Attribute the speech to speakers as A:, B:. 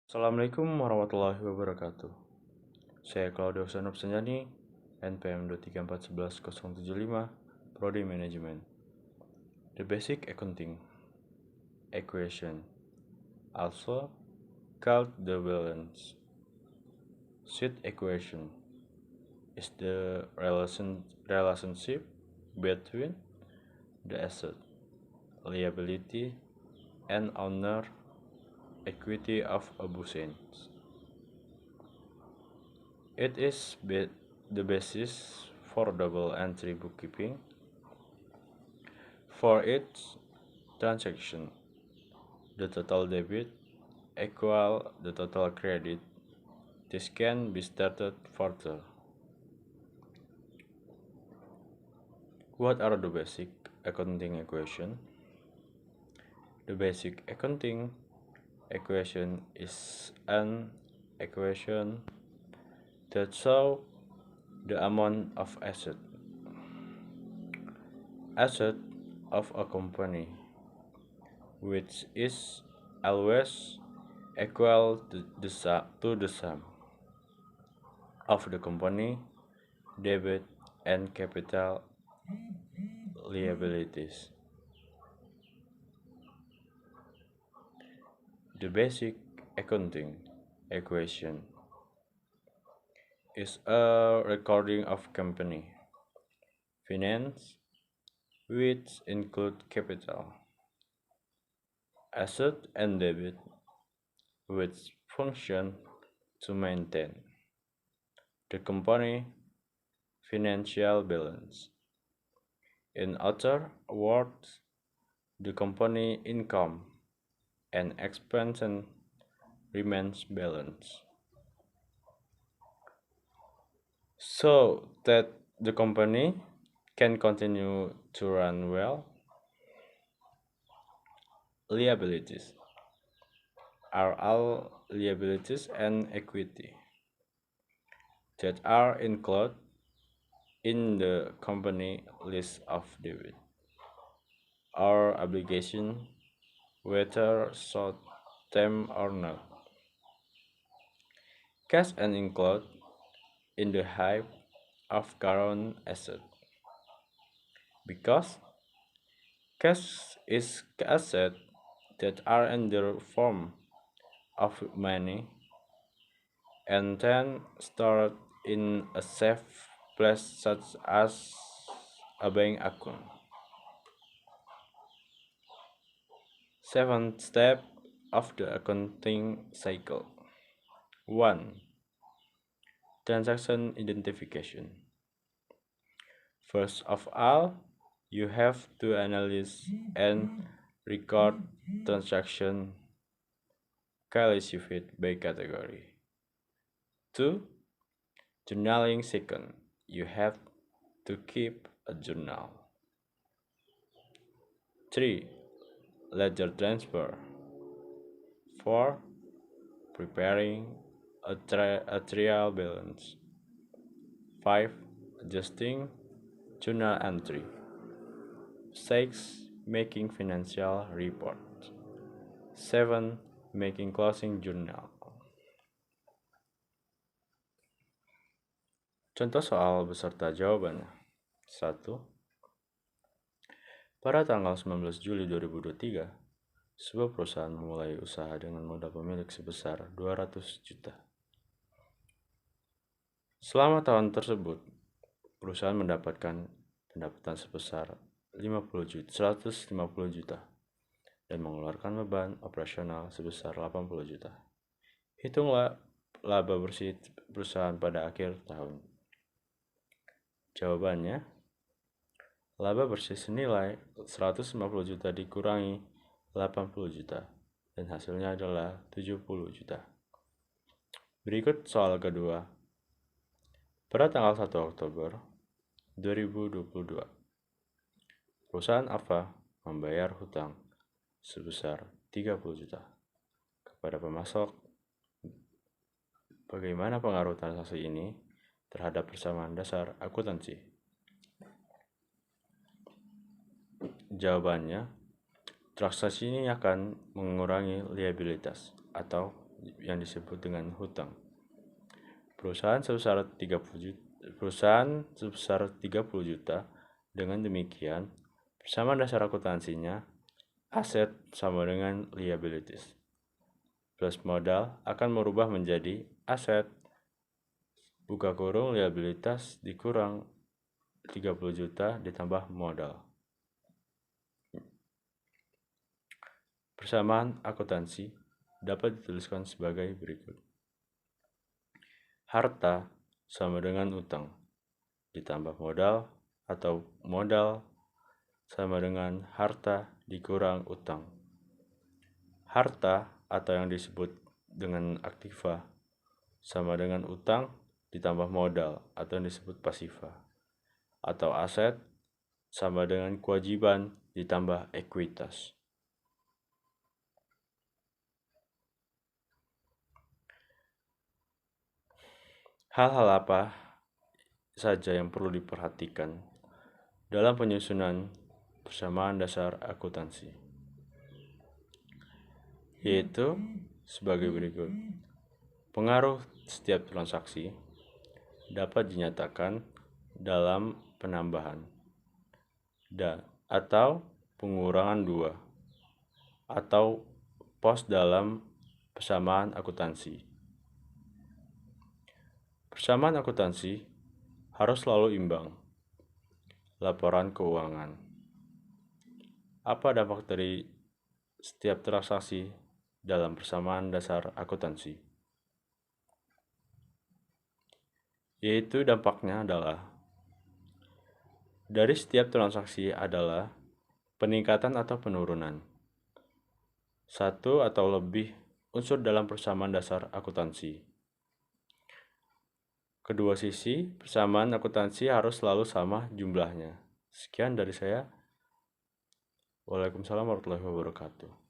A: Assalamualaikum warahmatullahi wabarakatuh. Saya Claudio Sanop Sanjani, NPM 23411-075, Prodi Manajemen. The basic accounting equation, also called the balance sheet equation, is the relationship between the asset, liability, and owner equity of a business. It is the basis for double entry bookkeeping for each transaction. The total debit equal the total credit. This can be started further. What are the basic accounting equation? The basic accounting equation is an equation that shows the amount of asset of a company, which is always equal to the sum of the company debit and capital liabilities. The basic accounting equation is a recording of company finance, which include capital, asset, and debit, which function to maintain the company financial balance. In other words, the company income and expense remains balanced, so that the company can continue to run well. Liabilities are all liabilities and equity that are included in the company list of debit or obligation, whether short term or not. Cash and include in the heap of current asset, because cash is asset that are in the form of money and then stored in a safe place such as a bank account. Seventh step of the accounting cycle. 1. Transaction identification. First of all, you have to analyze and record transaction classified by category. 2. Journaling. Second, you have to keep a journal. 3. Ledger transfer. 4. Preparing a trial balance. 5. Adjusting journal entry. 6. Making financial report. 7. Making closing journal. Contoh soal beserta jawabannya. 1. Pada tanggal 19 Juli 2023, sebuah perusahaan memulai usaha dengan modal pemilik sebesar 200 juta. Selama tahun tersebut, perusahaan mendapatkan pendapatan sebesar 150 juta dan mengeluarkan beban operasional sebesar 80 juta. Hitunglah laba bersih perusahaan pada akhir tahun. Jawabannya, laba bersih senilai 150 juta dikurangi 80 juta dan hasilnya adalah 70 juta. Berikut soal kedua. Pada tanggal 1 Oktober 2022, perusahaan Ava membayar hutang sebesar 30 juta kepada pemasok. Bagaimana pengaruh transaksi ini terhadap persamaan dasar akuntansi? Jawabannya, transaksi ini akan mengurangi liabilitas atau yang disebut dengan hutang. Perusahaan sebesar 30 juta. Dengan demikian, persamaan dasar akuntansinya aset sama dengan liabilities. Plus modal akan merubah menjadi aset buka kurung liabilitas dikurang 30 juta ditambah modal. Persamaan akuntansi dapat dituliskan sebagai berikut. Harta sama dengan utang ditambah modal atau modal sama dengan harta dikurang utang. Harta atau yang disebut dengan aktiva sama dengan utang ditambah modal atau yang disebut pasiva. Atau aset sama dengan kewajiban ditambah ekuitas. Hal-hal apa saja yang perlu diperhatikan dalam penyusunan persamaan dasar akuntansi, yaitu sebagai berikut. Pengaruh setiap transaksi dapat dinyatakan dalam penambahan atau pengurangan dua atau pos dalam persamaan akuntansi. Persamaan akuntansi harus selalu imbang. Laporan keuangan. Apa dampak dari setiap transaksi dalam persamaan dasar akuntansi? Yaitu dampaknya adalah dari setiap transaksi adalah peningkatan atau penurunan satu atau lebih unsur dalam persamaan dasar akuntansi. Kedua sisi persamaan akuntansi harus selalu sama jumlahnya. Sekian dari saya. Waalaikumsalam warahmatullahi wabarakatuh.